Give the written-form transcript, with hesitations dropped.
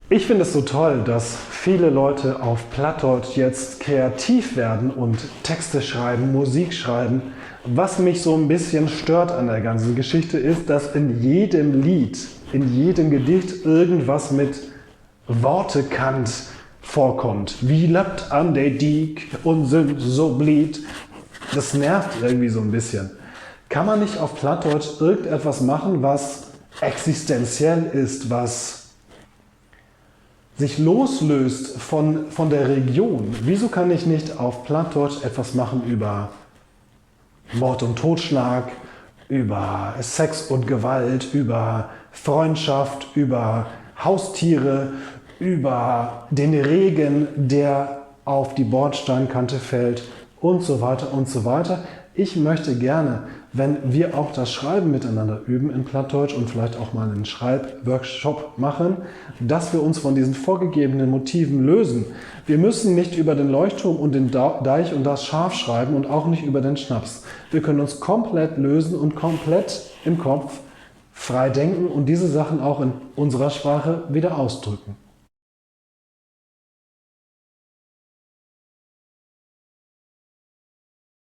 Ich finde es so toll, dass viele Leute auf Plattdeutsch jetzt kreativ werden und Texte schreiben, Musik schreiben. Was mich so ein bisschen stört an der ganzen Geschichte ist, dass in jedem Lied, in jedem Gedicht irgendwas mit Wortekant vorkommt. Wie lappt an der Diek und sind so blied. Das nervt irgendwie so ein bisschen. Kann man nicht auf Plattdeutsch irgendetwas machen, was existenziell ist, was sich loslöst von der Region? Wieso kann ich nicht auf Plattdeutsch etwas machen über Mord und Totschlag, über Sex und Gewalt, über Freundschaft, über Haustiere, über den Regen, der auf die Bordsteinkante fällt und so weiter und so weiter. Ich möchte gerne, wenn wir auch das Schreiben miteinander üben in Plattdeutsch und vielleicht auch mal einen Schreibworkshop machen, dass wir uns von diesen vorgegebenen Motiven lösen. Wir müssen nicht über den Leuchtturm und den Deich und das Schaf schreiben und auch nicht über den Schnaps. Wir können uns komplett lösen und komplett im Kopf frei denken und diese Sachen auch in unserer Sprache wieder ausdrücken.